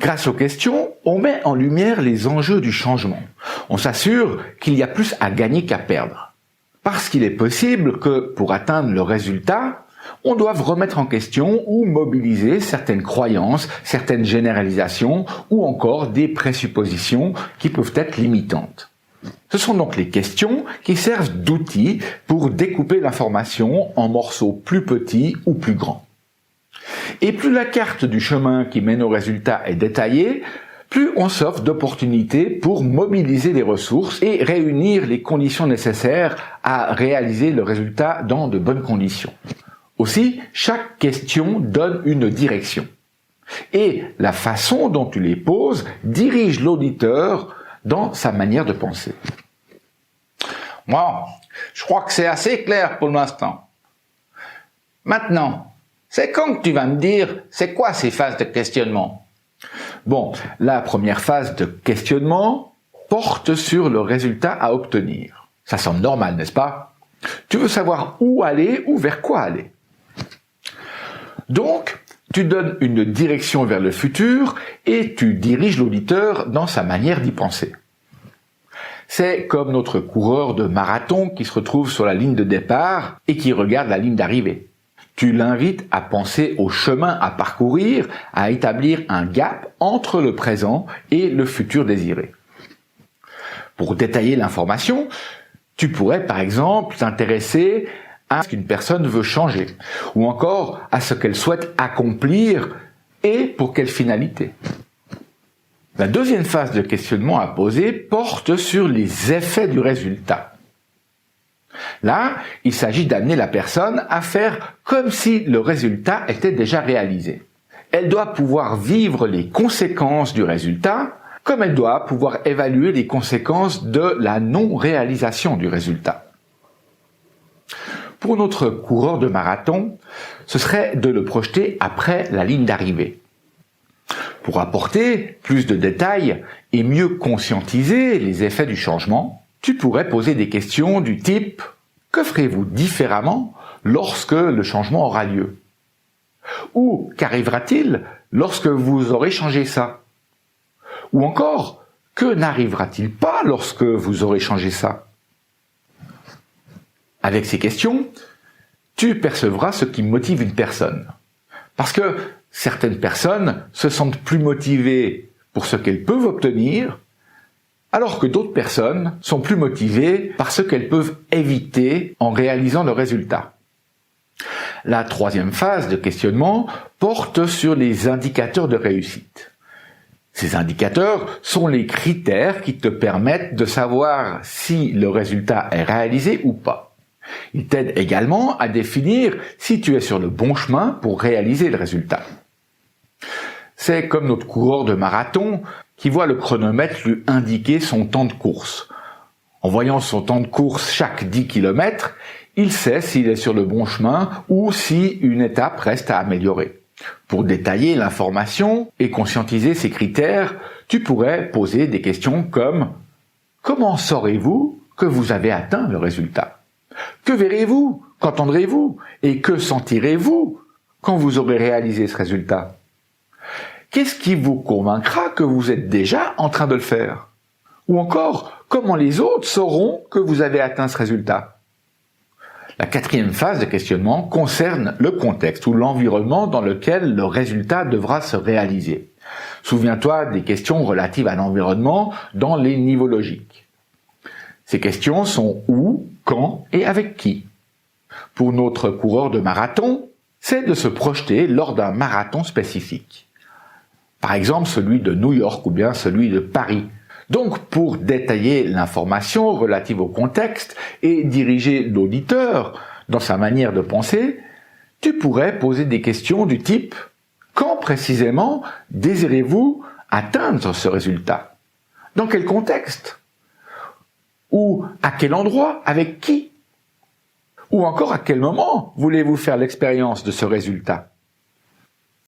Grâce aux questions, on met en lumière les enjeux du changement. On s'assure qu'il y a plus à gagner qu'à perdre. Parce qu'il est possible que, pour atteindre le résultat, on doive remettre en question ou mobiliser certaines croyances, certaines généralisations ou encore des présuppositions qui peuvent être limitantes. Ce sont donc les questions qui servent d'outils pour découper l'information en morceaux plus petits ou plus grands. Et plus la carte du chemin qui mène au résultat est détaillée, plus on s'offre d'opportunités pour mobiliser les ressources et réunir les conditions nécessaires à réaliser le résultat dans de bonnes conditions. Aussi, chaque question donne une direction. Et la façon dont tu les poses dirige l'auditeur dans sa manière de penser. Bon, je crois que c'est assez clair pour l'instant. Maintenant, c'est quand que tu vas me dire, c'est quoi ces phases de questionnement? Bon, la première phase de questionnement porte sur le résultat à obtenir. Ça semble normal, n'est-ce pas? Tu veux savoir où aller ou vers quoi aller. Donc, tu donnes une direction vers le futur et tu diriges l'auditeur dans sa manière d'y penser. C'est comme notre coureur de marathon qui se retrouve sur la ligne de départ et qui regarde la ligne d'arrivée. Tu l'invites à penser au chemin à parcourir, à établir un gap entre le présent et le futur désiré. Pour détailler l'information, tu pourrais par exemple t'intéresser à ce qu'une personne veut changer, ou encore à ce qu'elle souhaite accomplir et pour quelle finalité. La deuxième phase de questionnement à poser porte sur les effets du résultat. Là, il s'agit d'amener la personne à faire comme si le résultat était déjà réalisé. Elle doit pouvoir vivre les conséquences du résultat, comme elle doit pouvoir évaluer les conséquences de la non-réalisation du résultat. Pour notre coureur de marathon, ce serait de le projeter après la ligne d'arrivée. Pour apporter plus de détails et mieux conscientiser les effets du changement, tu pourrais poser des questions du type « Que ferez-vous différemment lorsque le changement aura lieu ?» Ou « Qu'arrivera-t-il lorsque vous aurez changé ça ?» Ou encore « Que n'arrivera-t-il pas lorsque vous aurez changé ça ?» Avec ces questions, tu percevras ce qui motive une personne. Parce que certaines personnes se sentent plus motivées pour ce qu'elles peuvent obtenir, alors que d'autres personnes sont plus motivées par ce qu'elles peuvent éviter en réalisant le résultat. La troisième phase de questionnement porte sur les indicateurs de réussite. Ces indicateurs sont les critères qui te permettent de savoir si le résultat est réalisé ou pas. Ils t'aident également à définir si tu es sur le bon chemin pour réaliser le résultat. C'est comme notre coureur de marathon qui voit le chronomètre lui indiquer son temps de course. En voyant son temps de course chaque 10 km, il sait s'il est sur le bon chemin ou si une étape reste à améliorer. Pour détailler l'information et conscientiser ces critères, tu pourrais poser des questions comme « Comment saurez-vous que vous avez atteint le résultat ? Que verrez-vous ? Qu'entendrez-vous ? Et que sentirez-vous quand vous aurez réalisé ce résultat ? Qu'est-ce qui vous convaincra que vous êtes déjà en train de le faire ? Ou encore, comment les autres sauront que vous avez atteint ce résultat ? La quatrième phase de questionnement concerne le contexte ou l'environnement dans lequel le résultat devra se réaliser. Souviens-toi des questions relatives à l'environnement dans les niveaux logiques. Ces questions sont où, quand et avec qui. Pour notre coureur de marathon, c'est de se projeter lors d'un marathon spécifique. Par exemple celui de New York ou bien celui de Paris. Donc pour détailler l'information relative au contexte et diriger l'auditeur dans sa manière de penser, tu pourrais poser des questions du type « Quand précisément désirez-vous atteindre ce résultat ? Dans quel contexte ? Ou à quel endroit ? Avec qui ? Ou encore à quel moment voulez-vous faire l'expérience de ce résultat ?